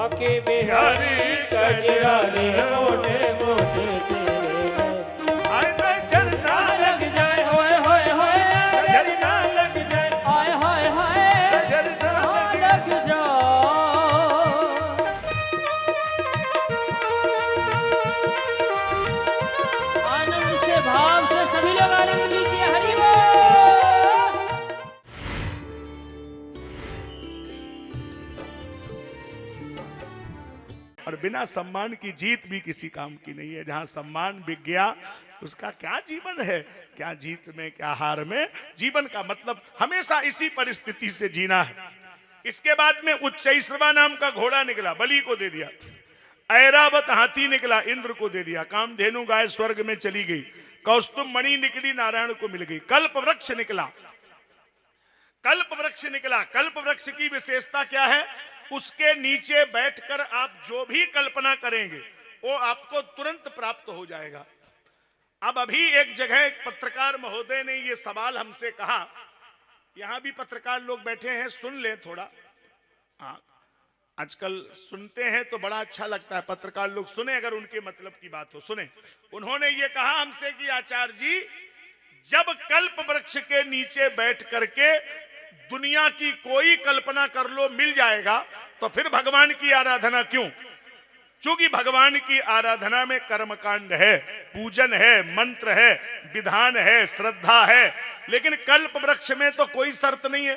बाके बिहारी कजरारे मोटे मोटे तेरे झरना लग जाए होए होए होए झरना लग जाए हाय हाय हाय झरना लग जाए। आनंद से भाव से सभी लोग आनंद लीजिए। हरि बोल। और बिना सम्मान की जीत भी किसी काम की नहीं है। जहां सम्मान बिक गया उसका क्या जीवन है, क्या जीत में क्या हार में। जीवन का मतलब हमेशा इसी परिस्थिति से जीना है। इसके बाद में उच्चैश्रवा नाम का घोड़ा निकला, बलि को दे दिया। ऐरावत हाथी निकला, इंद्र को दे दिया। कामधेनु गाय स्वर्ग में चली गई। कौस्तुभ मणि निकली, नारायण को मिल गई। कल्प वृक्ष निकला, कल्प वृक्ष निकला। कल्प वृक्ष की विशेषता क्या है? उसके नीचे बैठकर आप जो भी कल्पना करेंगे वो आपको तुरंत प्राप्त हो जाएगा। अब अभी एक जगह एक पत्रकार महोदय ने ये सवाल हमसे कहा, यहां भी पत्रकार लोग बैठे हैं, सुन ले थोड़ा। हाँ, आजकल सुनते हैं तो बड़ा अच्छा लगता है, पत्रकार लोग सुने, अगर उनके मतलब की बात हो सुने। उन्होंने ये कहा हमसे कि आचार्य जी, जब कल्प वृक्ष के नीचे बैठ करके दुनिया की कोई कल्पना कर लो मिल जाएगा, तो फिर भगवान की आराधना क्यों? क्योंकि भगवान की आराधना में कर्मकांड है, पूजन है, मंत्र है, विधान है, श्रद्धा है। लेकिन कल्प वृक्ष में तो कोई शर्त नहीं है,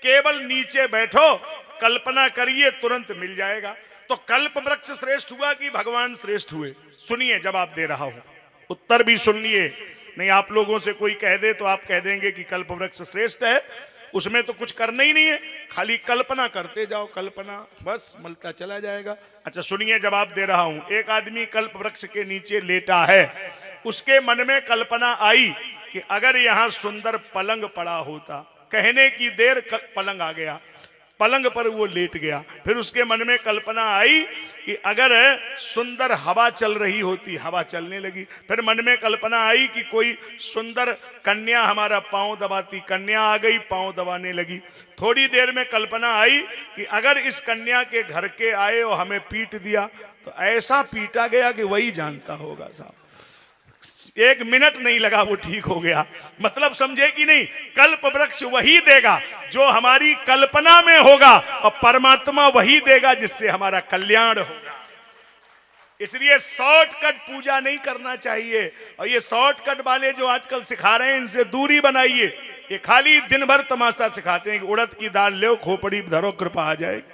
केवल नीचे बैठो, कल्पना करिए, तुरंत मिल जाएगा। तो कल्प वृक्ष श्रेष्ठ हुआ कि भगवान श्रेष्ठ हुए? सुनिए, जवाब दे रहा हूं, उत्तर भी सुनिए। नहीं आप लोगों से कोई कह दे तो आप कह देंगे कि कल्प वृक्ष श्रेष्ठ है, उसमें तो कुछ करना ही नहीं है, खाली कल्पना करते जाओ, कल्पना बस मिलता चला जाएगा। अच्छा सुनिए, जवाब दे रहा हूं। एक आदमी कल्प वृक्ष के नीचे लेटा है, उसके मन में कल्पना आई कि अगर यहां सुंदर पलंग पड़ा होता, कहने की देर पलंग आ गया, पलंग पर वो लेट गया। फिर उसके मन में कल्पना आई कि अगर सुंदर हवा चल रही होती, हवा चलने लगी। फिर मन में कल्पना आई कि कोई सुंदर कन्या हमारा पांव दबाती, कन्या आ गई, पांव दबाने लगी। थोड़ी देर में कल्पना आई कि अगर इस कन्या के घर के आए और हमें पीट दिया, तो ऐसा पीटा गया कि वही जानता होगा साहब। 1 मिनट नहीं लगा, वो ठीक हो गया। मतलब समझे कि नहीं? कल्प वृक्ष वही देगा जो हमारी कल्पना में होगा, और परमात्मा वही देगा जिससे हमारा कल्याण होगा। इसलिए शॉर्टकट पूजा नहीं करना चाहिए। और ये शॉर्टकट वाले जो आजकल सिखा रहे हैं, इनसे दूरी बनाइए। ये खाली दिन भर तमाशा सिखाते हैं कि उड़द की दाल लो, खोपड़ी धरो, कृपा आ जाएगी।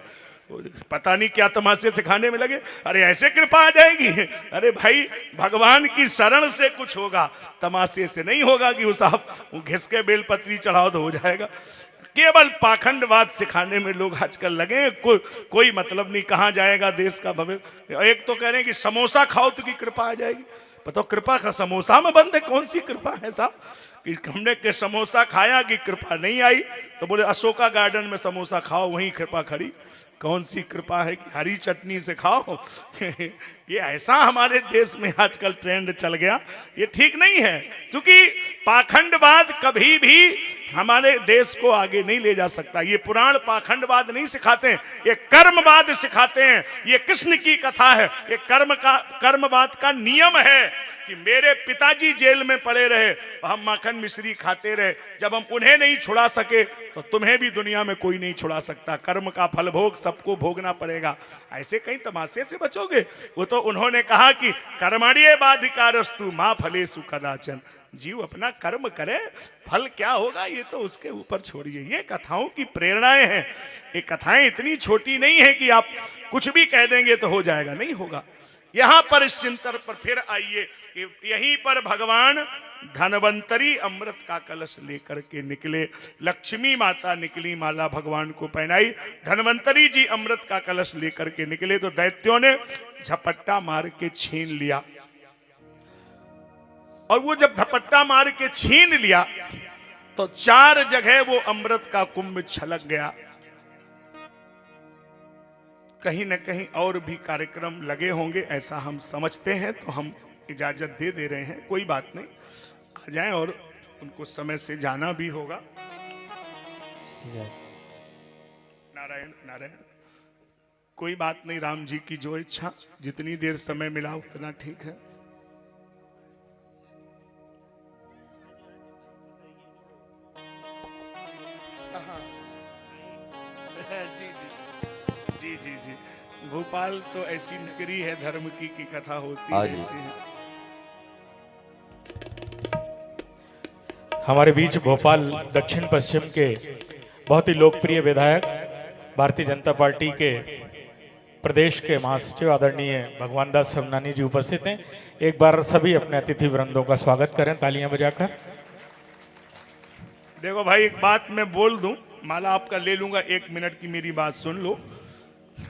पता नहीं क्या तमाशे सिखाने में लगे। अरे ऐसे कृपा आ जाएगी? अरे भाई, भगवान की शरण से कुछ होगा, तमाशे से नहीं होगा कि वो साहब घिस के बेलपत्री चढ़ाओ तो हो जाएगा। केवल पाखंडवाद सिखाने में लोग आजकल लगे। कोई मतलब नहीं, कहाँ जाएगा देश का भविष्य। एक तो कह रहे हैं कि समोसा खाओ तो की कृपा आ जाएगी। बताओ, कृपा का समोसा में बंद है? कौन सी कृपा है साहब कि हमने के समोसा खाया कि कृपा नहीं आई? तो बोले अशोका गार्डन में समोसा खाओ, वहीं कृपा खड़ी। कौन सी कृपा है कि हरी चटनी से खाओ? ये ऐसा हमारे देश में आजकल ट्रेंड चल गया, ये ठीक नहीं है। क्योंकि पाखंडवाद कभी भी हमारे देश को आगे नहीं ले जा सकता। ये पुराण पाखंडवाद नहीं सिखाते हैं, ये कर्मवाद सिखाते हैं। ये कृष्ण की कथा है, ये कर्मवाद का नियम है कि मेरे पिताजी जेल में पड़े रहे, हम माखन मिश्री खाते रहे, जब हम उन्हें नहीं छुड़ा सके तो तुम्हें भी दुनिया में कोई नहीं छुड़ा सकता। कर्म का फल भोग सबको भोगना पड़ेगा। ऐसे कहीं तमाशे से बचोगे? वो तो उन्होंने कहा कि कर्मण्ये बाधिकारस्तु मा फलेषु कदाचन। जीव अपना कर्म करे, फल क्या होगा ये तो उसके ऊपर छोड़िए। ये कथाओं की प्रेरणाएं हैं। ये कथाएं इतनी छोटी नहीं है कि आप कुछ भी कह देंगे तो हो जाएगा, नहीं होगा। यहां पर इस चिंतन पर फिर आइए, यहीं पर भगवान धनवंतरी अमृत का कलश लेकर के निकले। लक्ष्मी माता निकली, माला भगवान को पहनाई। धनवंतरी जी अमृत का कलश लेकर के निकले तो दैत्यों ने झपट्टा मार के छीन लिया। और वो जब झपट्टा मार के छीन लिया तो 4 जगह वो अमृत का कुंभ छलक गया। कहीं न कहीं और भी कार्यक्रम लगे होंगे ऐसा हम समझते हैं, तो हम इजाजत दे रहे हैं। कोई बात नहीं, आ जाएं, और उनको समय से जाना भी होगा। नारायण नारायण। कोई बात नहीं, राम जी की जो इच्छा, जितनी देर समय मिला उतना ठीक है। जी जी जी जी जी। भोपाल तो ऐसी नगरी है धर्म की कथा होती रहती है। हमारे बीच भोपाल दक्षिण पश्चिम के बहुत ही लोकप्रिय विधायक, भारतीय जनता पार्टी के प्रदेश के महासचिव आदरणीय भगवान दास समनानी जी उपस्थित हैं। एक बार सभी अपने अतिथि वृंदों का स्वागत करें तालियां बजाकर। देखो भाई, एक बात मैं बोल दूं, माला आपका ले लूंगा, 1 मिनट की मेरी बात सुन लो।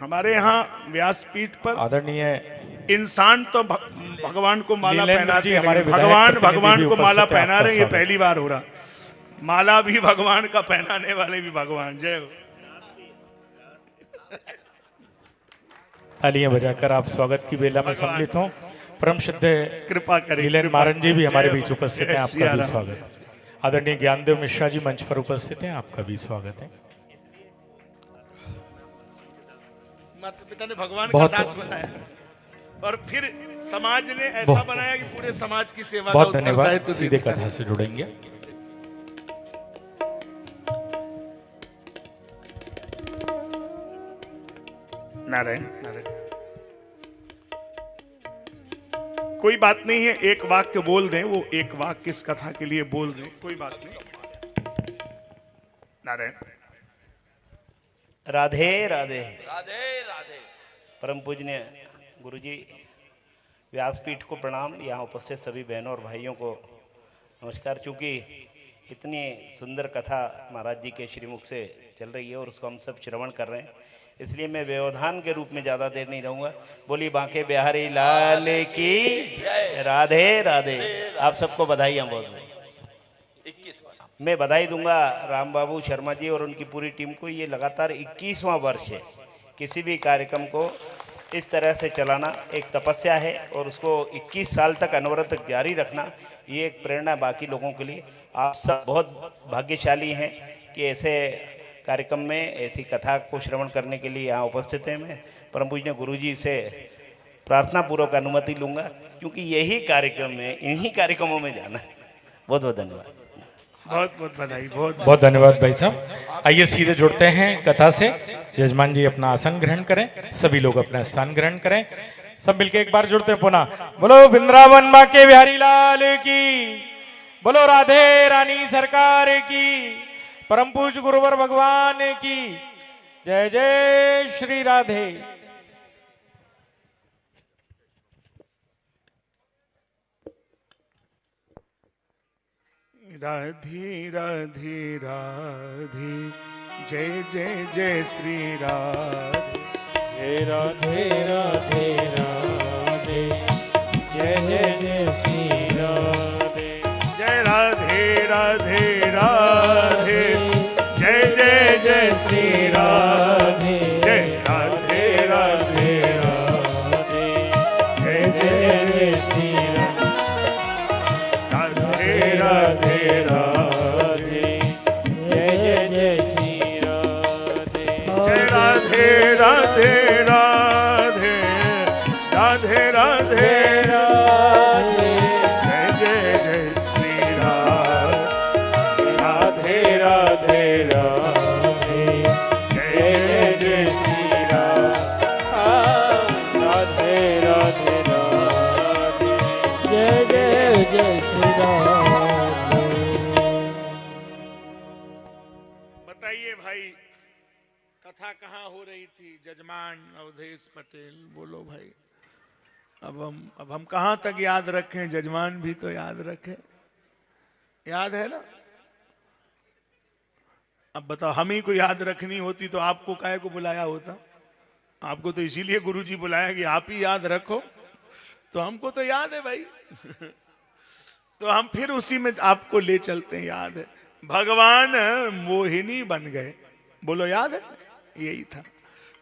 हमारे यहाँ व्यासपीठ पर आदरणीय इंसान तो भगवान को माला नीलेंद्र पहनाते जी, हैं, हमारे लेकिन विधायक भगवान को प्रतिनिधि माला उपस्थित हैं, पहना रहे हैं, ये आपका पहली बार हो रहा। माला भी भगवान का, पहनाने वाले भी भगवान। जय हो। तालियां बजाकर आप स्वागत की बेला में सम्मिलित हों। परम शुद्ध कृपा करें। नीलेंद्र कृपा मारन जी भी हमारे जय बीच हो। उपस्थित हैं, जय आपका सिया भी राम। स्वागत। आदरणीय ज्ञानदेव मिश्रा जी मंच पर उपस्थित हैं, आपका भी स्वागत है। माता पिता ने भगवान का बहुत- दास बनाया और फिर समाज ने ऐसा बहुत- बनाया कि पूरे समाज की सेवा बहुत का धन्यवाद। उत्तरदायित्व सीधे देते हैं। कथा से जुड़ेंगे। नारायण नारायण। कोई बात नहीं है, एक वाक्य बोल दें, वो एक वाक्य इस कथा के लिए बोल दें, कोई बात नहीं। नारायण। राधे राधे। राधे राधे। परम पूजनीय गुरुजी, व्यासपीठ को प्रणाम। यहाँ उपस्थित सभी बहनों और भाइयों को नमस्कार। चूँकि इतनी सुंदर कथा महाराज जी के श्रीमुख से चल रही है और उसको हम सब श्रवण कर रहे हैं, इसलिए मैं व्यवधान के रूप में ज़्यादा देर नहीं रहूँगा। बोली बांके बिहारी लाल की राधे राधे। आप सबको बधाइयाँ बहुत बहुत। मैं बधाई दूंगा राम बाबू शर्मा जी और उनकी पूरी टीम को। ये लगातार 21वां वर्ष है। किसी भी कार्यक्रम को इस तरह से चलाना एक तपस्या है और उसको 21 साल तक अनवरत जारी रखना, ये एक प्रेरणा बाकी लोगों के लिए। आप सब बहुत भाग्यशाली हैं कि ऐसे कार्यक्रम में ऐसी कथा को श्रवण करने के लिए यहाँ उपस्थित हैं। मैं परम पूजनीय गुरुजी से प्रार्थना पूर्वक अनुमति लूँगा, क्योंकि यही कार्यक्रम में, इन्हीं कार्यक्रमों में जाना है। बहुत बहुत धन्यवाद। बहुत बहुत बधाई। बहुत बहुत धन्यवाद भाई साहब। आइए सीधे जुड़ते हैं कथा से। जजमान जी अपना आसन ग्रहण करें, सभी लोग अपना स्थान ग्रहण करें। सब मिलके एक बार जुड़ते हैं पुनः। बोलो वृंदावन बांके बिहारी लाल की, बोलो राधे रानी सरकार की, परम पूज्य गुरुवर भगवान की जय। जय श्री राधे। राधे राधे राधे, जय जय जय श्री राधे। राधे राधे राधे, जय जय जय श्री राधे। जय राधे राधे राधे, जय जय जय श्री राधे। जय राधे राधे राधे, जय जय जय श्री राधे। राधे राधे, जय जय जय श्री राधे। जय राधे राधे राधे, राधे राधे राधे, जय जय जय श्री राधे। राधे राधे राधे, जय जय जय श्री राधे राधे राधे, जय जय जय श्री राधे। बताइए भाई, कथा कहाँ हो रही थी? जजमान अवधेश पटेल, बोलो भाई। अब हम कहाँ तक याद रखें? जजमान भी तो याद रखे। याद है ना? अब बताओ, हम ही को याद रखनी होती तो आपको काहे को बुलाया होता? आपको तो इसीलिए गुरुजी बुलाया कि आप ही याद रखो। तो हमको तो याद है भाई। तो हम फिर उसी में आपको ले चलते हैं। याद है, भगवान मोहिनी बन गए। बोलो याद है? यही था,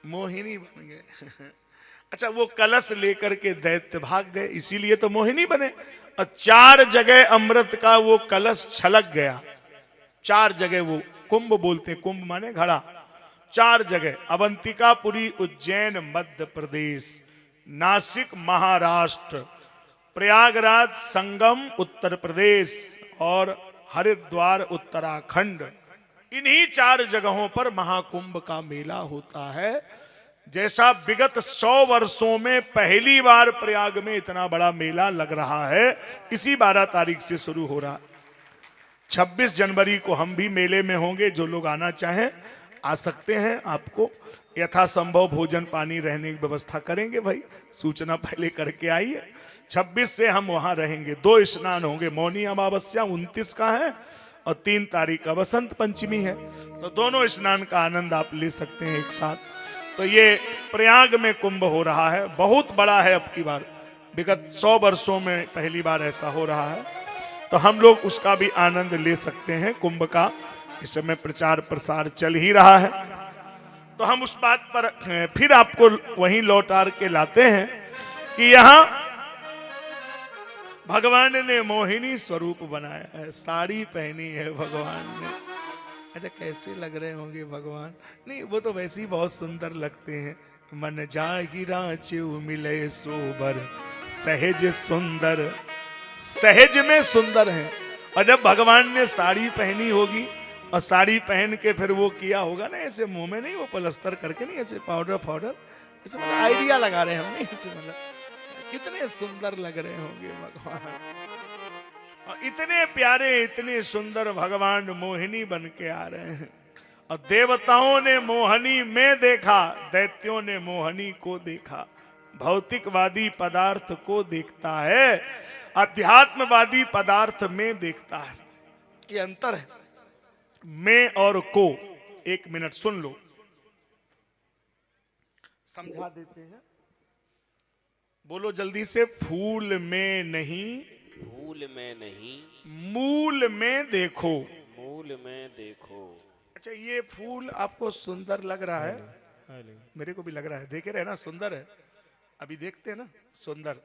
मोहिनी बन गए। अच्छा, वो कलश लेकर के दैत्य भाग गए, इसीलिए तो मोहिनी बने। और 4 जगह अमृत का वो कलश छलक गया। 4 जगह वो कुंभ बोलते हैं, कुंभ माने घड़ा। 4 जगह, अवंतिकापुरी उज्जैन मध्य प्रदेश, नासिक महाराष्ट्र, प्रयागराज संगम उत्तर प्रदेश और हरिद्वार उत्तराखंड। इन्हीं 4 जगहों पर महाकुंभ का मेला होता है। जैसा विगत 100 वर्षों में पहली बार प्रयाग में इतना बड़ा मेला लग रहा है, इसी 12 तारीख से शुरू हो रहा। 26 जनवरी को हम भी मेले में होंगे। जो लोग आना चाहें आ सकते हैं। आपको यथासंभव भोजन पानी रहने की व्यवस्था करेंगे भाई, सूचना पहले करके आइए। 26 से हम वहां रहेंगे। 2 स्नान होंगे, मौनी अमावस्या 29 का है और 3 तारीख का बसंत पंचमी है। तो दोनों स्नान का आनंद आप ले सकते हैं एक साथ। तो ये प्रयाग में कुंभ हो रहा है, बहुत बड़ा है। अब की बार विगत 100 वर्षों में पहली बार ऐसा हो रहा है, तो हम लोग उसका भी आनंद ले सकते हैं। कुंभ का इस समय प्रचार प्रसार चल ही रहा है। तो हम उस बात पर फिर आपको वहीं लौटार के लाते हैं कि यहाँ भगवान ने मोहिनी स्वरूप बनाया है, साड़ी पहनी है भगवान ने। अच्छा, कैसे लग रहे होंगे भगवान? नहीं, वो तो वैसे ही बहुत सुंदर लगते हैं। मन जाहि रांचेउ मिले सोबर, सहज सुंदर, सहज में सुंदर है। और जब भगवान ने साड़ी पहनी होगी और साड़ी पहन के फिर वो किया होगा ना, ऐसे मुंह में नहीं, वो प्लास्टर करके नहीं, ऐसे पाउडर, ऐसे मतलब आइडिया लगा रहे हैं हम, नहीं ऐसे मतलब कितने सुंदर लग रहे होंगे भगवान। और इतने प्यारे, इतने सुंदर भगवान मोहिनी बन के आ रहे हैं। और देवताओं ने मोहनी में देखा, दैत्यों ने मोहनी को देखा। भौतिकवादी पदार्थ को देखता है, अध्यात्मवादी पदार्थ में देखता है। ये अंतर है में और को। 1 मिनट सुन लो, समझा देते हैं। बोलो जल्दी से। फूल में नहीं, फूल में नहीं, मूल में देखो। मूल में देखो। अच्छा, ये फूल आपको सुंदर लग रहा है? मेरे को भी लग रहा है। देखे रहे ना, सुंदर है। अभी देखते हैं ना, सुंदर।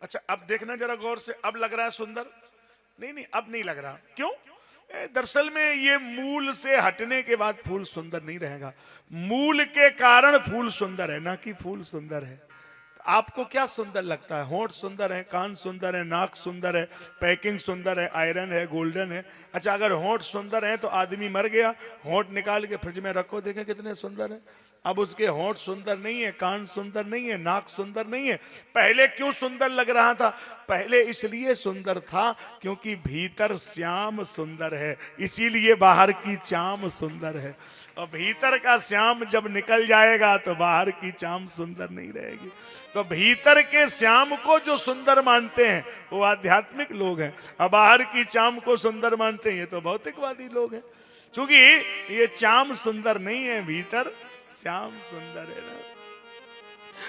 अच्छा, अब देखना जरा गौर से। अब लग रहा है सुंदर? नहीं, अब नहीं लग रहा। क्यों? दरअसल में ये मूल से हटने के बाद फूल सुंदर नहीं रहेगा। मूल के कारण फूल सुंदर है, ना कि फूल सुंदर है। आपको क्या सुंदर लगता है? होंठ सुंदर है, कान सुंदर है, नाक सुंदर है, पैकिंग सुंदर है, आयरन है, गोल्डन है। अच्छा, अगर होंठ सुंदर है तो आदमी मर गया, होंठ निकाल के फ्रिज में रखो, देखें कितने सुंदर है। अब उसके होंठ सुंदर नहीं है, कान सुंदर नहीं है, नाक सुंदर नहीं है। पहले क्यों सुंदर लग रहा था? पहले इसलिए सुंदर था क्योंकि भीतर श्याम सुंदर है, इसीलिए बाहर की चाम सुंदर है। और भीतर का श्याम जब निकल जाएगा तो बाहर की चाम सुंदर नहीं रहेगी। तो भीतर के श्याम को जो सुंदर मानते हैं वो आध्यात्मिक लोग हैं, और बाहर की चाम को सुंदर मानते हैं ये तो भौतिकवादी लोग हैं। क्योंकि ये चाम सुंदर नहीं है, भीतर श्याम सुंदर है ना।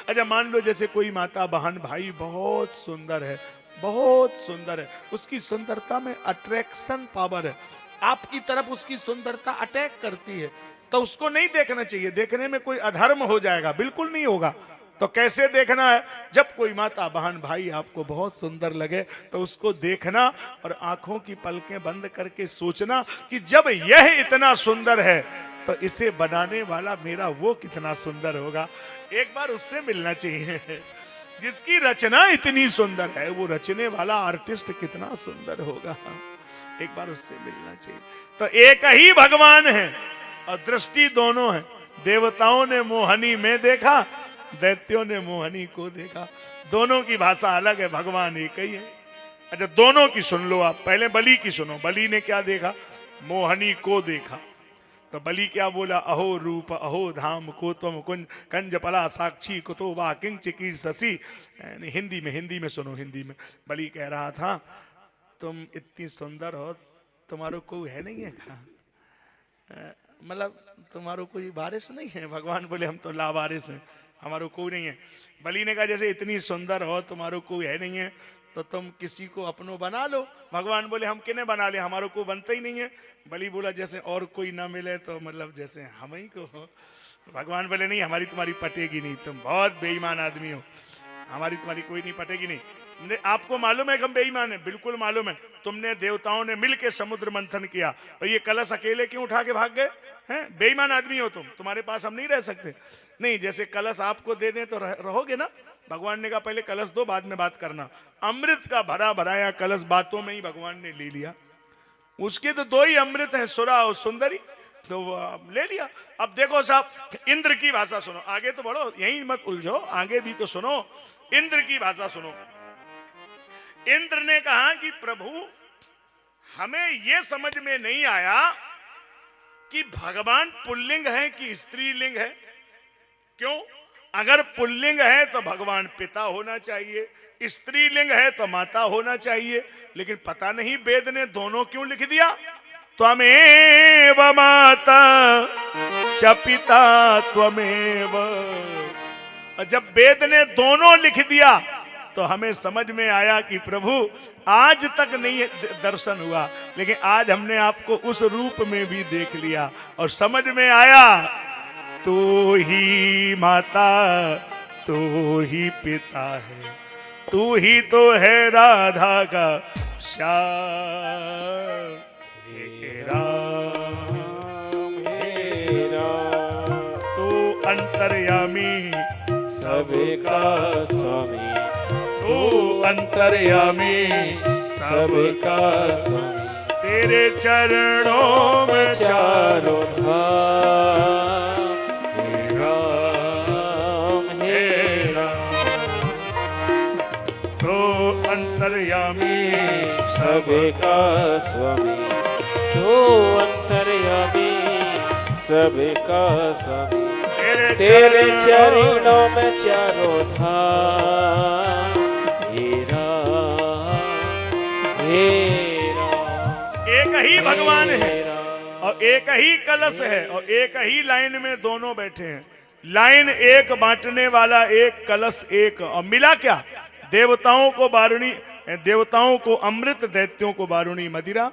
अच्छा, मान लो जैसे कोई माता बहन भाई बहुत सुंदर है, बहुत सुंदर है, उसकी सुंदरता में अट्रैक्शन पावर है, आपकी तरफ उसकी सुंदरता अटैक करती है, तो उसको नहीं देखना चाहिए। देखने में कोई अधर्म हो जाएगा? बिल्कुल नहीं होगा। तो कैसे देखना है? जब कोई माता बहन भाई आपको बहुत सुंदर लगे तो उसको देखना और आंखों की पलकें बंद करके सोचना कि जब यह इतना सुंदर है तो इसे बनाने वाला मेरा वो कितना सुंदर होगा। एक बार उससे मिलना चाहिए। जिसकी रचना इतनी सुंदर है वो रचने वाला आर्टिस्ट कितना सुंदर होगा। एक बार उससे मिलना चाहिए। तो एक ही भगवान है और दृष्टि दोनों है। देवताओं ने मोहनी में देखा, दैत्यों ने मोहनी को देखा। दोनों की भाषा अलग है, भगवान एक ही है। अच्छा, दोनों की सुन लो आप। पहले बलि की सुनो। बलि ने क्या देखा? मोहनी को देखा। तो बलि क्या बोला? अहो रूप अहो धाम को तुम कुंज कंज पला साक्षी कुतो वा किंग चिकी ससी। हिंदी में सुनो। हिंदी में बलि कह रहा था, तुम इतनी सुंदर हो, तुम्हारो कोई है नहीं है कहा? मतलब तुम्हारो कोई वारिस नहीं है? भगवान बोले हम तो लावारिस हैं, हमारो कोई नहीं है। बलि ने कहा जैसे इतनी सुंदर हो, तुम्हारो कोई है नहीं है, तो तुम किसी को अपनो बना लो। भगवान बोले हम किन्हें बना ले, हमारो को बनता ही नहीं है। बलि बोला जैसे और कोई ना मिले तो मतलब जैसे हम ही को हो। भगवान बोले नहीं, हमारी तुम्हारी पटेगी नहीं, तुम बहुत बेईमान आदमी हो। हमारी तुम्हारी कोई नहीं पटेगी नहीं। आपको मालूम है कि हम बेईमान है, बिल्कुल मालूम है। तुमने देवताओं ने मिलके समुद्र मंथन किया और ये कलश अकेले क्यों उठा के भाग गए हैं? बेईमान आदमी हो तुम, तुम्हारे पास हम नहीं रह सकते। नहीं, जैसे कलश आपको दे दें तो रहोगे ना। भगवान ने कहा पहले कलश दो, बाद में बात करना। अमृत का भरा भराया कलश बातों में ही भगवान ने ले लिया। उसके तो दो ही अमृत हैं, सुरा और सुंदरी, तो ले लिया। अब देखो साहब, इंद्र की भाषा सुनो, आगे तो बढ़ो, यही मत उलझो, आगे भी तो सुनो। इंद्र की भाषा सुनो। इंद्र ने कहा कि प्रभु हमें यह समझ में नहीं आया कि भगवान पुल्लिंग है कि स्त्रीलिंग है। क्यों? अगर पुल्लिंग है तो भगवान पिता होना चाहिए, स्त्रीलिंग है तो माता होना चाहिए, लेकिन पता नहीं वेद ने दोनों क्यों लिख दिया। त्वमेव माता च पिता त्वमेव। जब वेद ने दोनों लिख दिया तो हमें समझ में आया कि प्रभु आज तक नहीं दर्शन हुआ, लेकिन आज हमने आपको उस रूप में भी देख लिया और समझ में आया तू ही माता तू ही पिता है, तू ही तो है राधा का श्याम। हे राम तू अंतर्यामी सबका स्वामी, तू अंतर्यामी सबका स्वामी, तेरे चरणों में चारों धाम। हे राम तो अंतर्यामी सबका स्वामी, तो अंतर्यामी सबका स्वामी, तेरे चरणों में चारों धाम। हे राम एक ही भगवान है और एक ही कलश है और एक ही लाइन में दोनों बैठे हैं। लाइन एक, बांटने वाला एक, कलश एक। और मिला क्या? देवताओं को बारुणी, देवताओं को अमृत, दैत्यों को बारुणी मदिरा।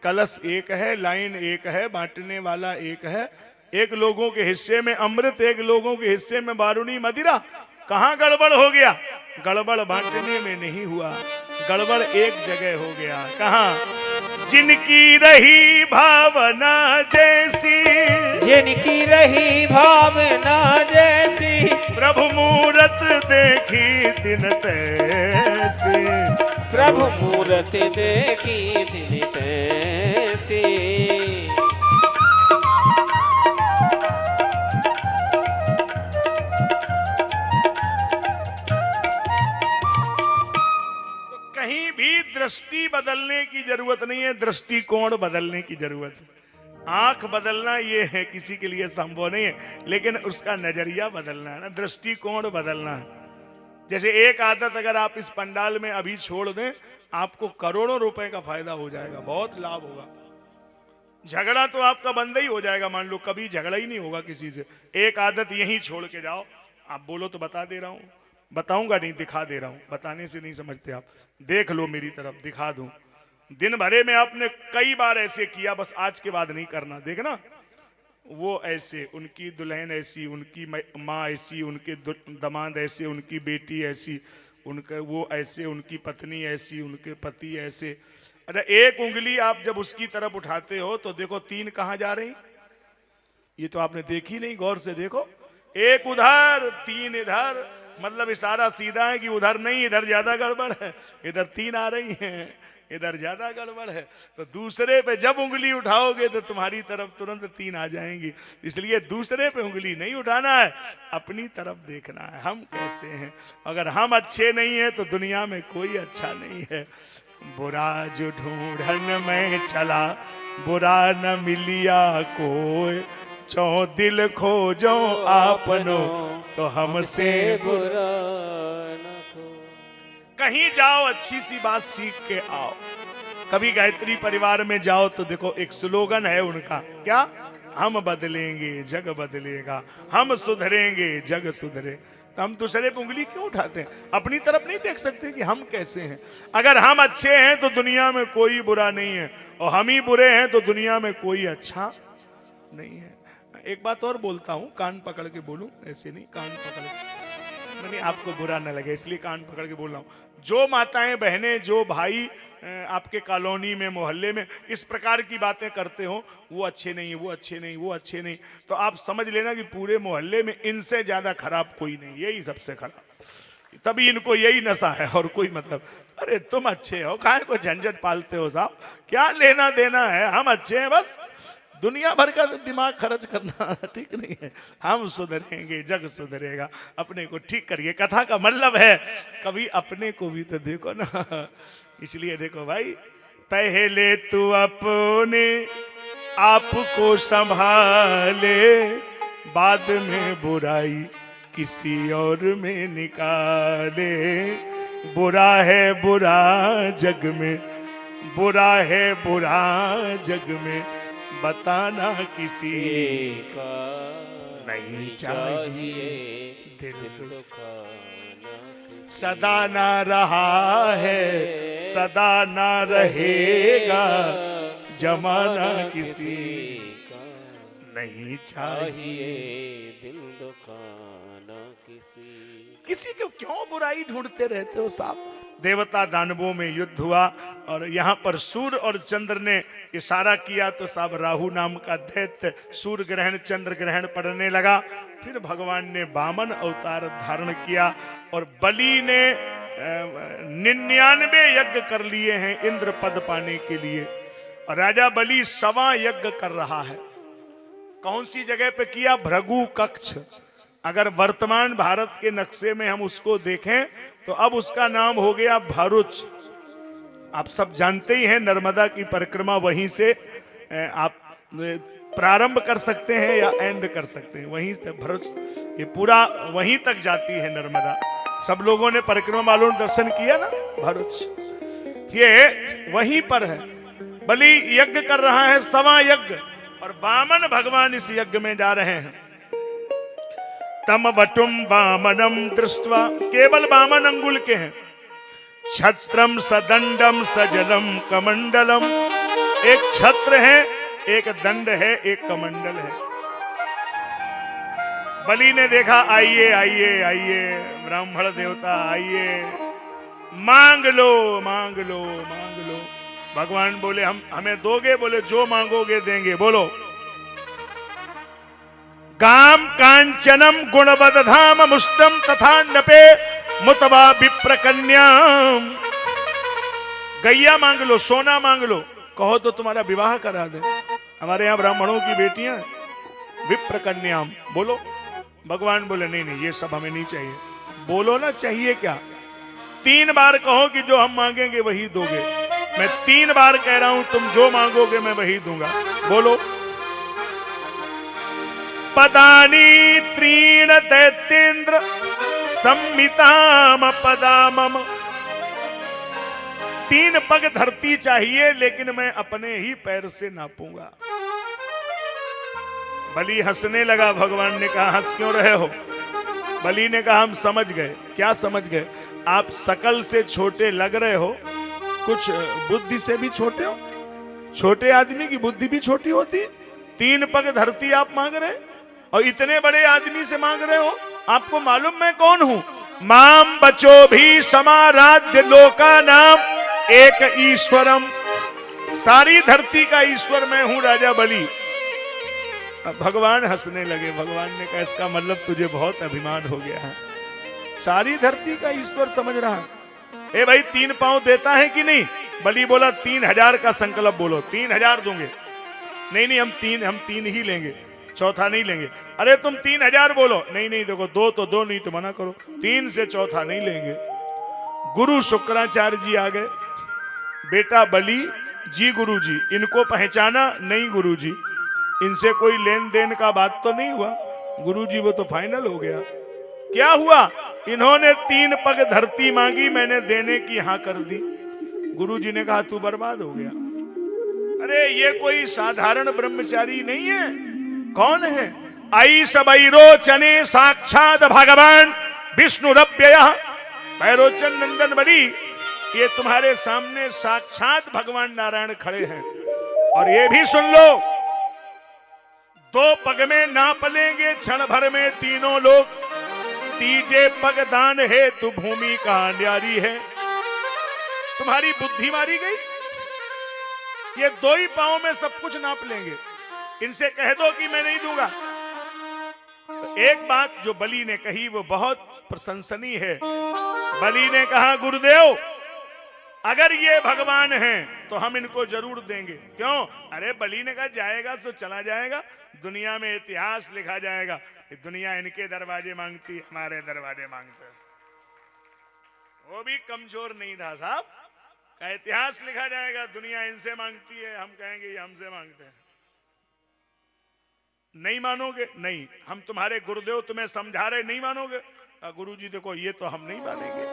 कलश एक है, लाइन एक है, बांटने वाला एक है। एक लोगों के हिस्से में अमृत, एक लोगों के हिस्से में बारुणी मदिरा। कहां गड़बड़ हो गया? गड़बड़ बांटने में नहीं हुआ, गड़बड़ एक जगह हो गया। कहां? जिनकी रही भावना जैसी, जिनकी रही भावना जैसी, प्रभु मूरत देखी दिन तैसी, प्रभु मूरत देखी दिन तैसी। कहीं भी दृष्टि बदलने की जरूरत नहीं है, दृष्टिकोण बदलने की जरूरत है। आंख बदलना ये है किसी के लिए संभव नहीं है, लेकिन उसका नजरिया बदलना है ना, दृष्टिकोण बदलना है। जैसे एक आदत अगर आप इस पंडाल में अभी छोड़ दें, आपको करोड़ों रुपए का फायदा हो जाएगा, बहुत लाभ होगा। झगड़ा तो आपका बंद ही हो जाएगा, मान लो कभी झगड़ा ही नहीं होगा किसी से। एक आदत यही छोड़ के जाओ। आप बोलो तो बता दे रहा हूं, बताऊंगा नहीं, दिखा दे रहा हूं। बताने से नहीं समझते आप, देख लो मेरी तरफ, दिखा दूं। दिन भरे में आपने कई बार ऐसे किया, बस आज के बाद नहीं करना। देखना, वो ऐसे, उनकी दुल्हन ऐसी, उनकी माँ ऐसी, उनके दामाद ऐसे, उनकी बेटी ऐसी, उनका वो ऐसे, उनकी पत्नी ऐसी, उनके पति ऐसे। अच्छा, एक उंगली आप जब उसकी तरफ उठाते हो तो देखो तीन कहां जा रही? ये तो आपने देखी नहीं, गौर से देखो। एक उधर, तीन इधर, मतलब इशारा सीधा है कि उधर नहीं, इधर ज्यादा गड़बड़ है। इधर तीन आ रही हैं, इधर ज्यादा गड़बड़ है। तो दूसरे पे जब उंगली उठाओगे तो तुम्हारी तरफ तुरंत तीन आ जाएंगी। इसलिए दूसरे पे उंगली नहीं उठाना है, अपनी तरफ देखना है, हम कैसे हैं। अगर हम अच्छे नहीं हैं तो दुनिया में कोई अच्छा नहीं है। बुरा जो ढूंढन में चला, बुरा न मिलिया कोई, चौ दिल खोजो आपनो तो हमसे बुरा न तो। कहीं जाओ अच्छी सी बात सीख के आओ। कभी गायत्री परिवार में जाओ तो देखो एक स्लोगन है उनका, क्या? हम बदलेंगे जग बदलेगा, हम सुधरेंगे जग सुधरे। तो हम दूसरे पे उंगली क्यों उठाते हैं? अपनी तरफ नहीं देख सकते कि हम कैसे हैं? अगर हम अच्छे हैं तो दुनिया में कोई बुरा नहीं है, और हम ही बुरे हैं तो दुनिया में कोई अच्छा नहीं है। एक बात और बोलता हूं, कान पकड़ के बोलूं, ऐसे नहीं, कान पकड़ के। नहीं, आपको बुरा न लगे इसलिए कान पकड़ के बोल रहा हूं। जो माताएं बहनें, जो भाई आपके कॉलोनी में, मोहल्ले में इस प्रकार की बातें करते हो, वो अच्छे नहीं, वो अच्छे नहीं, वो अच्छे नहीं, तो आप समझ लेना कि पूरे मोहल्ले में इनसे ज्यादा खराब कोई नहीं, यही सबसे खराब। तभी इनको यही नशा है और कोई मतलब। अरे तुम अच्छे हो, काहे को झंझट पालते हो साहब, क्या लेना देना है, हम अच्छे हैं बस। दुनिया भर का दिमाग खर्च करना ठीक नहीं है। हम सुधरेंगे, जग सुधरेगा, अपने को ठीक करिए। कथा का मतलब है कभी अपने को भी तो देखो ना। इसलिए देखो भाई, पहले तू अपने आप को संभाले, बाद में बुराई किसी और में निकाले। बुरा है बुरा जग में, बुरा है बुरा जग में, बताना किसी का नहीं चाहिए। दिल दुखाना सदा ना रहा है, सदा ना रहेगा, जमाना किसी का नहीं चाहिए। चाहिए, दिल दुखाना किसी को क्यों बुराई ढूंढते रहते हो साहब। देवता दानवों में युद्ध हुआ और यहाँ पर सूर्य और चंद्र ने इशारा किया तो साहब राहु नाम का दैत्य सूर्य ग्रहण चंद्र ग्रहण पड़ने लगा। फिर भगवान ने वामन अवतार धारण किया और बलि ने 99 यज्ञ कर लिए हैं इंद्र पद पाने के लिए, और राजा बलि 100वां यज्ञ कर रहा है। कौन सी जगह पे किया? भृगु कक्ष। अगर वर्तमान भारत के नक्शे में हम उसको देखें तो अब उसका नाम हो गया भरूच। आप सब जानते ही हैं नर्मदा की परिक्रमा वहीं से आप प्रारंभ कर सकते हैं या एंड कर सकते हैं, वहीं से भरूच ये पूरा वहीं तक जाती है नर्मदा। सब लोगों ने परिक्रमा वालों ने दर्शन किया ना भरूच, ये वहीं पर है। बलि यज्ञ कर रहा है 100वां यज्ञ और वामन भगवान इस यज्ञ में जा रहे हैं। तम वटुम वामनम दृष्ट्वा, केवल वामन अंगुल के हैं। छत्रम सदंडम सजलम कमंडलम, एक छत्र है, एक दंड है, एक कमंडल है। बलि ने देखा आइए आइए आइए ब्राह्मण देवता आइए, मांग लो मांग लो मांग लो। भगवान बोले हमें दोगे? बोले जो मांगोगे देंगे। बोलो काम कांचनम गुणवदधाम मुष्टम तथा नपे मुतवा विप्रकन्याम। गैया मांग लो, सोना मांग लो, कहो तो तुम्हारा विवाह करा दे। हमारे यहाँ ब्राह्मणों की बेटियां विप्रकन्याम। बोलो। भगवान बोले नहीं नहीं ये सब हमें नहीं चाहिए। बोलो ना चाहिए क्या? 3 बार कहो कि जो हम मांगेंगे वही दोगे। मैं 3 बार कह रहा हूं तुम जो मांगोगे मैं वही दूंगा। बोलो पदानी त्रीण दैत्येन्द्र सम्मिताम पदामम। 3 पग धरती चाहिए लेकिन मैं अपने ही पैर से नापूंगा। बलि हंसने लगा। भगवान ने कहा हंस क्यों रहे हो? बलि ने कहा हम समझ गए। क्या समझ गए? आप शकल से छोटे लग रहे हो, कुछ बुद्धि से भी छोटे हो। छोटे आदमी की बुद्धि भी छोटी होती है। 3 पग धरती आप मांग रहे और इतने बड़े आदमी से मांग रहे हो। आपको मालूम मैं कौन हूं? माम बचो भी समाराध्य लोका नाम एक ईश्वरम। सारी धरती का ईश्वर मैं हूं राजा बलि। भगवान हंसने लगे। भगवान ने कहा इसका मतलब तुझे बहुत अभिमान हो गया है, सारी धरती का ईश्वर समझ रहा है। ए भाई 3 पांव देता है कि नहीं? बलि बोला 3000 का संकल्प बोलो। 3000 दूंगे। नहीं नहीं हम तीन ही लेंगे, चौथा नहीं लेंगे। अरे तुम 3000 बोलो। नहीं नहीं देखो 2 तो 2 नहीं तो मना करो, 3 से चौथा नहीं लेंगे। गुरु शुक्राचार्य जी आ गए। बेटा बलि जी गुरु जी, इनको पहचाना नहीं गुरु जी, इनसे कोई लेन देन का बात तो नहीं हुआ। गुरु जी वो तो फाइनल हो गया। क्या हुआ? इन्होंने 3 पग धरती मांगी, मैंने देने की हाँ कर दी। गुरु जी ने कहा तू बर्बाद हो गया। अरे ये कोई साधारण ब्रह्मचारी नहीं है। कौन है? आई सबैरो चने साक्षात भगवान विष्णु रव्ययः। भैरोचन नंदन बलि, ये तुम्हारे सामने साक्षात भगवान नारायण खड़े हैं। और ये भी सुन लो, 2 पग में नाप लेंगे क्षण भर में तीनों लोग। दीजे पगदान है तू भूमि का न्यारी है। तुम्हारी बुद्धि मारी गई। ये दो ही पांव में सब कुछ नाप लेंगे। इनसे कह दो कि मैं नहीं दूंगा। तो एक बात जो बलि ने कही वो बहुत प्रशंसनीय है। बलि ने कहा गुरुदेव अगर ये भगवान हैं तो हम इनको जरूर देंगे। क्यों? अरे बलि ने कहा जाएगा सो चला जाएगा, दुनिया में इतिहास लिखा जाएगा। दुनिया इनके दरवाजे मांगती, हमारे दरवाजे मांगते। वो भी कमजोर नहीं था साहब, का इतिहास लिखा जाएगा। दुनिया इनसे मांगती है, हम कहेंगे ये हमसे मांगते हैं। नहीं मानोगे? नहीं, हम तुम्हारे गुरुदेव तुम्हें समझा रहे, नहीं मानोगे? गुरुजी देखो ये तो हम नहीं मानेंगे।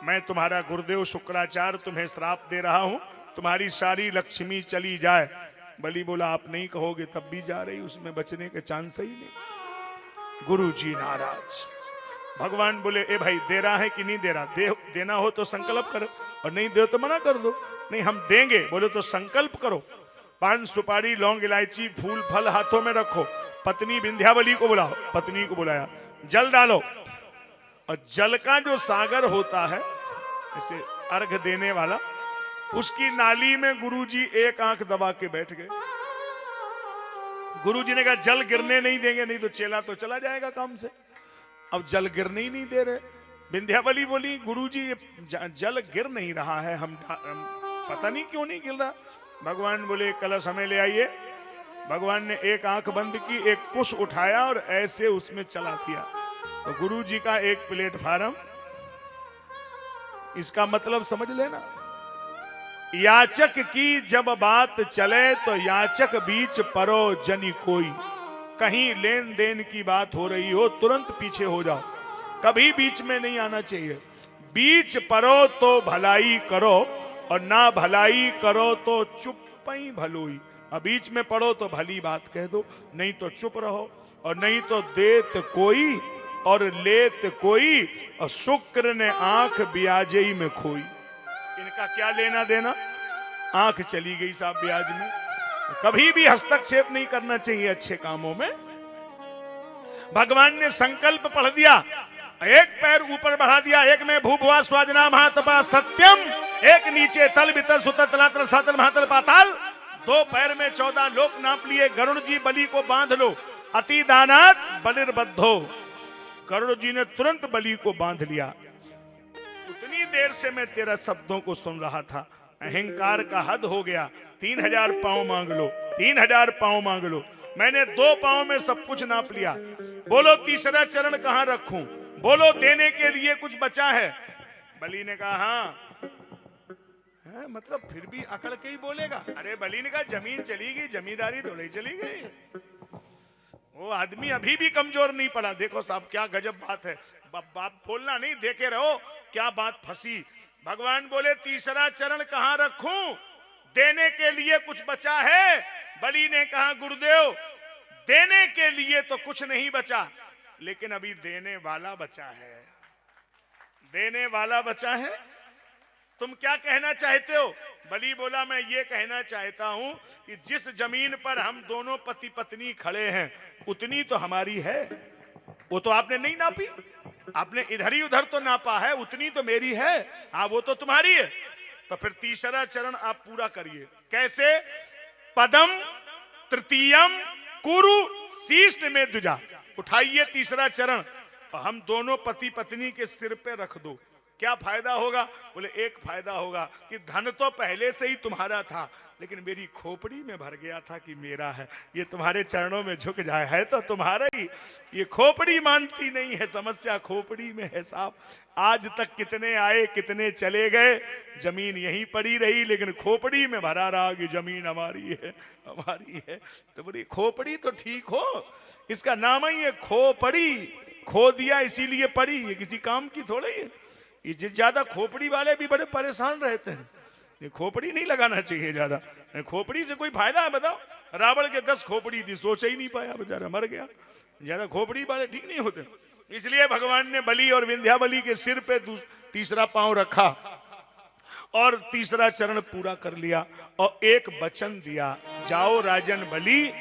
मैं तुम्हारा गुरुदेव शुक्राचार्य तुम्हें श्राप दे रहा हूं, तुम्हारी सारी लक्ष्मी चली जाए। बलि बोला आप नहीं कहोगे तब भी जा रही, उसमें बचने के चांस ही नहीं। गुरुजी नाराज। भगवान बोले ए भाई दे रहा है कि नहीं दे रहा? देना हो तो संकल्प करो, और नहीं दे तो मना कर दो। नहीं हम देंगे। बोले तो संकल्प करो। पान सुपारी लौंग इलायची फूल फल हाथों में रखो। पत्नी विंध्यावली को बुलाओ। पत्नी को बुलाया, जल डालो, और जल का जो सागर होता है ऐसे अर्घ देने वाला, उसकी नाली में गुरुजी एक आंख दबा के बैठ गए। गुरुजी ने कहा जल गिरने नहीं देंगे, नहीं तो चेला तो चला जाएगा काम से। अब जल गिरने ही नहीं दे रहे। विंध्यावली बोली गुरुजी जल गिर नहीं रहा है, हम पता नहीं क्यों नहीं गिर रहा। भगवान बोले कलश हमें ले आइए। भगवान ने एक आंख बंद की, एक कुश उठाया और ऐसे उसमें चला दिया। तो गुरुजी का एक प्लेटफार्म। इसका मतलब समझ लेना, याचक की जब बात चले तो याचक बीच परो जनी कोई। कहीं लेन देन की बात हो रही हो तुरंत पीछे हो जाओ, कभी बीच में नहीं आना चाहिए। बीच परो तो भलाई करो, और ना भलाई करो तो चुप ही भलोई। अब बीच में पढ़ो तो भली बात कह दो, नहीं तो चुप रहो। और नहीं तो देत कोई और लेत कोई, और शुक्र ने आंख ब्याजई में खोई। इनका क्या लेना देना? आंख चली गई साहब ब्याज में। कभी भी हस्तक्षेप नहीं करना चाहिए अच्छे कामों में। भगवान ने संकल्प पढ़ दिया, एक पैर ऊपर बढ़ा दिया, एक में भूभुआ स्वाजना महातपा सत्यम, एक नीचे तल भीतर सुतर तलातर सातल महातल पाताल। दो पैर में 14 लोक नाप लिए। गरुड़ जी बलि को बांध लो, अति दानात बलिर्बद्धो। गरुड़ जी ने तुरंत बलि को बांध लिया। उतनी देर से मैं तेरा शब्दों को सुन रहा था, अहंकार का हद हो गया। 3000 पांव मांग लो, 3000 पांव मांग लो। मैंने 2 पांव में सब कुछ नाप लिया। बोलो तीसरा चरण कहां रखूं? बोलो देने के लिए कुछ बचा है? बलि ने कहा हाँ। मतलब फिर भी अकड़ के ही बोलेगा। अरे बलि ने कहा जमीन चली गई, जमींदारी तो नहीं चली गई। वो आदमी अभी भी कमजोर नहीं पड़ा। देखो साहब क्या गजब बात है। बात बोलना नहीं, देखे रहो क्या बात फंसी। भगवान बोले तीसरा चरण कहां रखूं? देने के लिए कुछ बचा है? बलि ने कहा गुरुदेव देने के लिए तो कुछ नहीं बचा, लेकिन अभी देने वाला बचा है। देने वाला बचा है। तुम क्या कहना चाहते हो? बलि बोला मैं ये कहना चाहता हूं कि जिस जमीन पर हम दोनों पति पत्नी खड़े हैं उतनी तो हमारी है। वो तो आपने नहीं नापी, आपने इधर ही उधर तो नापा है, उतनी तो मेरी है। हाँ वो तो तुम्हारी है। तो फिर तीसरा चरण आप पूरा करिए। कैसे? पदम तृतीयम कुरु शीष्ट में द्विजा। उठाइए तीसरा चरण और हम दोनों पति पत्नी के सिर पे रख दो। क्या फायदा होगा? बोले एक फायदा होगा कि धन तो पहले से ही तुम्हारा था, लेकिन मेरी खोपड़ी में भर गया था कि मेरा है। ये तुम्हारे चरणों में झुक जाए, है तो तुम्हारा ही। ये खोपड़ी मानती नहीं है, समस्या खोपड़ी में है साहब। आज तक कितने आए कितने चले गए, जमीन यहीं पड़ी रही, लेकिन खोपड़ी में भरा रहा कि जमीन हमारी है, हमारी है। तो बोली खोपड़ी तो ठीक हो, इसका नाम ही है खोपड़ी। खो दिया इसीलिए पड़ी, ये किसी काम की थोड़ी है। ये ज्यादा खोपड़ी वाले भी बड़े परेशान रहते हैं। ये खोपड़ी नहीं लगाना चाहिए ज्यादा। खोपड़ी से कोई फायदा है बताओ? रावण के 10 खोपड़ी थी, सोच ही नहीं पाया, बेचारा मर गया। ज्यादा खोपड़ी वाले ठीक नहीं होते। इसलिए भगवान ने बलि और विंध्यावली के सिर पे तीसरा पांव रखा और तीसरा चरण पूरा कर लिया और एक वचन दिया, जाओ राजन बलि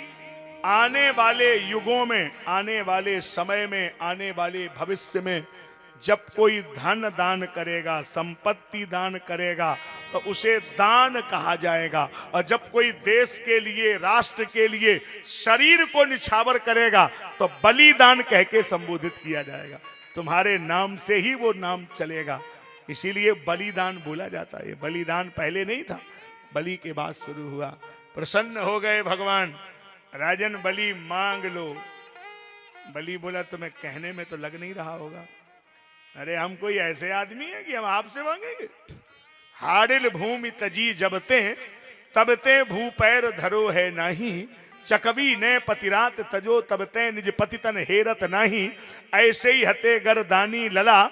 आने वाले युगों में, आने वाले समय में, आने वाले भविष्य में जब कोई धन दान करेगा, संपत्ति दान करेगा, तो उसे दान कहा जाएगा। और जब कोई देश के लिए, राष्ट्र के लिए शरीर को निछावर करेगा तो बलिदान कह के संबोधित किया जाएगा। तुम्हारे नाम से ही वो नाम चलेगा, इसीलिए बलिदान बोला जाता है। बलिदान पहले नहीं था, बलि के बाद शुरू हुआ। प्रसन्न हो गए भगवान, राजन बलि मांग लो। बलि बोला तुम्हें कहने में तो लग नहीं रहा होगा, अरे हम कोई ऐसे आदमी है कि हम आपसे मांगेंगे। हाडिल भूमि तजी जबते तबते भू पैर धरो है नाही, चकवी ने पतिरात तजो तबते निज पतितन हेरत नाही। ऐसे ही हते गरदानी लला,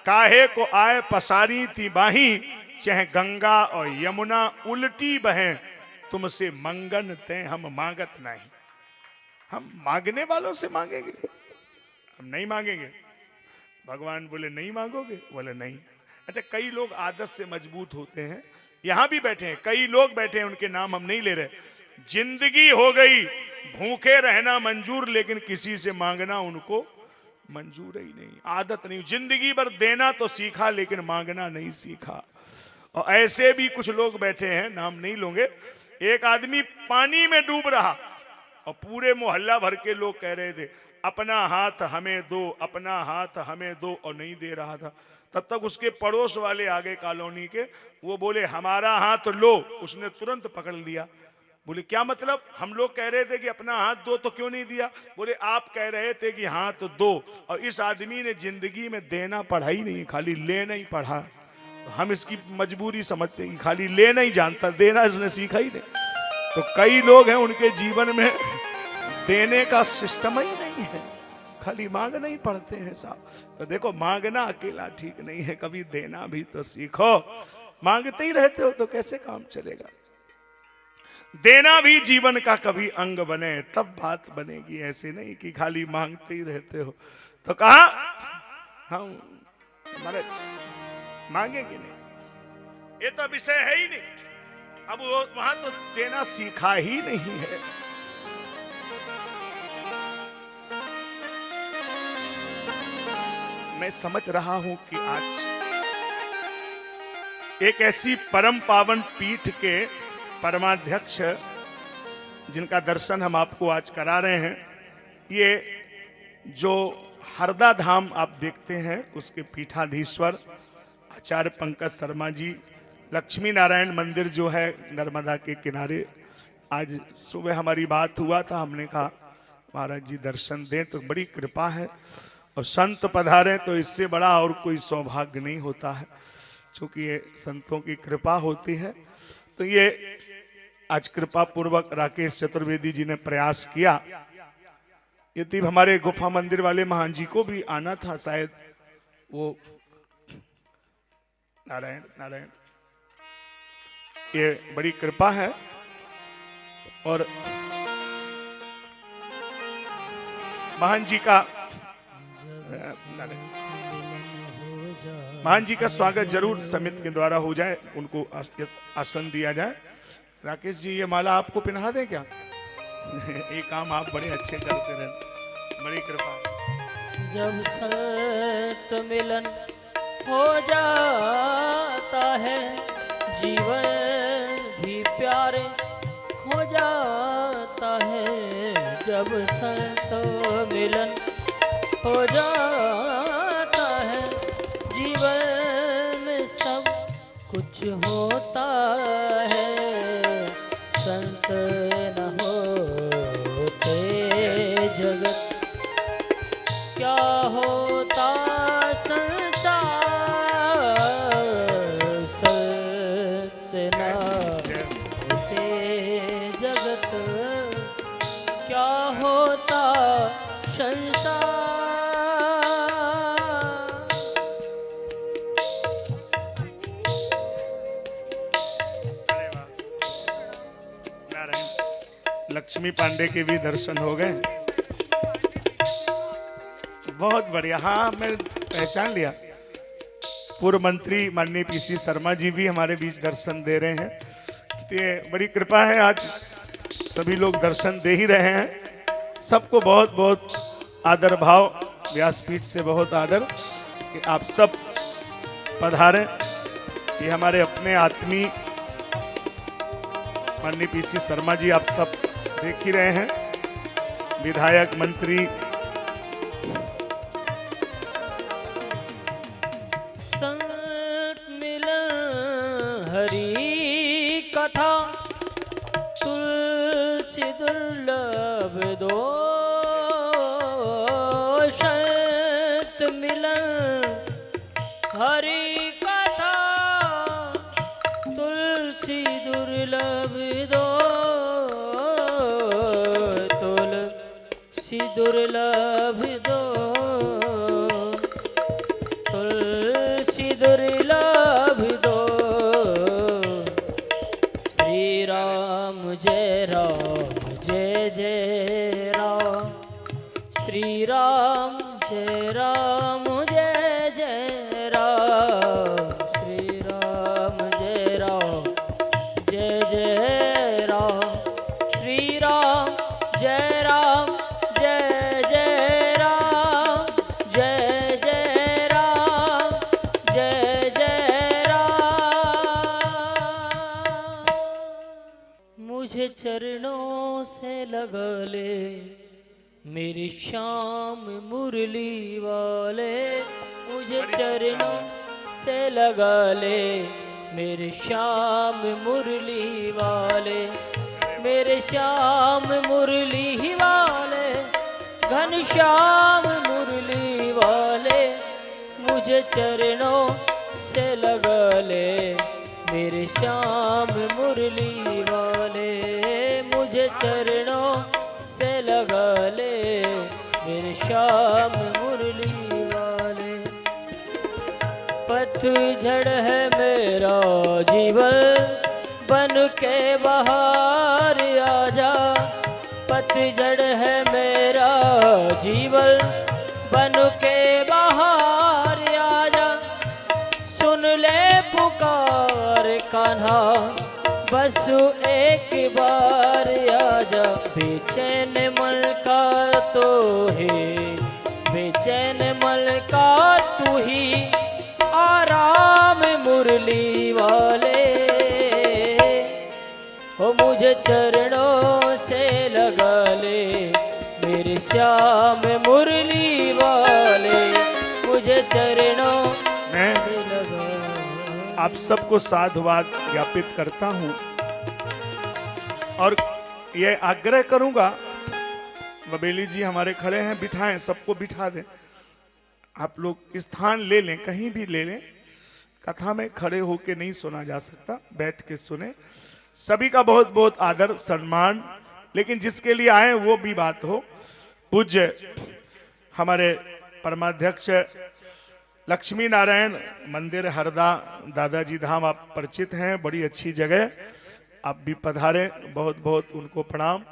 काहे को आए पसारी ती बाही। चह गंगा और यमुना उल्टी बहें, तुमसे मंगन ते हम मांगत नहीं। हम मांगने वालों से मांगेंगे, हम नहीं मांगेंगे। भगवान बोले नहीं मांगोगे? बोले नहीं। अच्छा, कई लोग आदत से मजबूत होते हैं, यहां भी बैठे हैं, कई लोग बैठे हैं, उनके नाम हम नहीं ले रहे। जिंदगी हो गई भूखे रहना मंजूर, लेकिन किसी से मांगना उनको मंजूर ही नहीं, आदत नहीं। जिंदगी भर देना तो सीखा, लेकिन मांगना नहीं सीखा। और ऐसे भी कुछ लोग बैठे हैं, नाम नहीं लूंगे। एक आदमी पानी में डूब रहा और पूरे मोहल्ला भर के लोग कह रहे थे अपना हाथ हमें दो, अपना हाथ हमें दो, और नहीं दे रहा था। तब तक उसके पड़ोस वाले आगे कॉलोनी के, वो बोले हमारा हाथ लो। उसने तुरंत पकड़ लिया। बोले क्या मतलब? हम लोग कह रहे थे कि अपना हाथ दो, तो क्यों नहीं दिया? बोले आप कह रहे थे कि हाथ दो, और इस आदमी ने जिंदगी में देना पढ़ा ही नहीं, खाली लेना ही पढ़ा। तो हम इसकी मजबूरी समझते हैं कि खाली लेना ही जानता, देना इसने सीखा ही नहीं। तो कई लोग हैं उनके जीवन में देने का सिस्टम ही नहीं है, खाली मांगना ही पड़ते हैं साहब। तो देखो, मांगना अकेला ठीक नहीं है, कभी देना भी तो सीखो। मांगते ही रहते हो तो कैसे काम चलेगा? देना भी जीवन का कभी अंग बने, तब बात बनेगी। ऐसे नहीं कि खाली मांगते ही रहते हो। तो कहा हम हमारे मांगेंगे नहीं, ये तो विषय है ही नहीं। अब वो वहां तो देना सीखा ही नहीं है। मैं समझ रहा हूं कि आज एक ऐसी परम पावन पीठ के परमाध्यक्ष, जिनका दर्शन हम आपको आज करा रहे हैं, ये जो हरदा धाम आप देखते हैं, उसके पीठाधीश्वर आचार्य पंकज शर्मा जी, लक्ष्मी नारायण मंदिर जो है नर्मदा के किनारे। आज सुबह हमारी बात हुआ था, हमने कहा महाराज जी दर्शन दें, तो बड़ी कृपा है। और संत पधारे तो इससे बड़ा और कोई सौभाग्य नहीं होता है, क्योंकि ये संतों की कृपा होती है। तो ये आज कृपा पूर्वक राकेश चतुर्वेदी जी ने प्रयास किया। यदि हमारे गुफा मंदिर वाले महान जी को भी आना था, शायद वो नारायण नारायण, ये बड़ी कृपा है। और महान जी का स्वागत जरूर समिति के द्वारा हो जाए, उनको आसन दिया जाए। राकेश जी, ये माला आपको पहना दें क्या? ये काम आप बड़े अच्छे करते रहे, बड़ी कृपा। जब संत मिलन हो जाता है, जीवन भी प्यारे हो जाता है। जब संत मिलन हो जाता है, जीवन में सब कुछ होता है। संत न होते जगत क्या होता संसार। संत न होते जगत क्या होता संसार। लक्ष्मी पांडे के भी दर्शन हो गए, बहुत बढ़िया। हाँ, मैं पहचान लिया, पूर्व मंत्री माननीय पीसी शर्मा जी भी हमारे बीच दर्शन दे रहे हैं। ये बड़ी कृपा है, आज सभी लोग दर्शन दे ही रहे हैं। सबको बहुत बहुत आदर भाव, व्यासपीठ से बहुत आदर कि आप सब पधारे। ये हमारे अपने आत्मी माननीय पीसी शर्मा जी, आप सब देख ही रहे हैं, विधायक मंत्री। संत मिलन हरि कथा, तुलसी दुर्लभ दो। संत मिलन हरि कथा, तुलसी दुर्लभ दो। तुलसी दुर्लभ दो, तुलसी दुर्लभ दो। श्री राम जय जय राम, श्री राम जय जय राम, श्री राम जय जय राम, श्री राम जय राम, जय जय राम, जय जय राम, जय जय राम। मुझे चरणों से लगा ले मेरी श्याम मुरली वाले, मुझे चरणों से लगा ले मेरे श्याम मुरली वाले, मेरे श्याम मुरली वाले, घन श्याम मुरली वाले। मुझे चरणों से लगा ले मेरे श्याम मुरली वाले, मुझे चरणों से लगा ले मेरे श्याम मुरली वाले। पतझड़ है मेरा जीवन, बन के बाहर आजा। पतझड़ है मेरा जीवन, बन के बाहर आजा। सुन ले पुकार कान्हा, बस एक बार आजा। बेचैन मन का तो है, बेचैन मन का तू ही आराम मुरली वाले। हो मुझे चरणों से लगा ले मेरे श्याम मुरली वाले, मुझे चरणों से लगा। आप सबको साधुवाद ज्ञापित करता हूं और ये आग्रह करूंगा, बबेली जी हमारे खड़े हैं, बिठाएं, सबको बिठा दें। आप लोग स्थान ले लें, कहीं भी ले लें। कथा में खड़े होके नहीं सुना जा सकता, बैठ के सुने। सभी का बहुत बहुत आदर सम्मान, लेकिन जिसके लिए आए वो भी बात हो। पूज्य हमारे परमाध्यक्ष लक्ष्मी नारायण मंदिर हरदा दादाजी धाम, आप परिचित हैं, बड़ी अच्छी जगह, आप भी पधारे, बहुत बहुत उनको प्रणाम।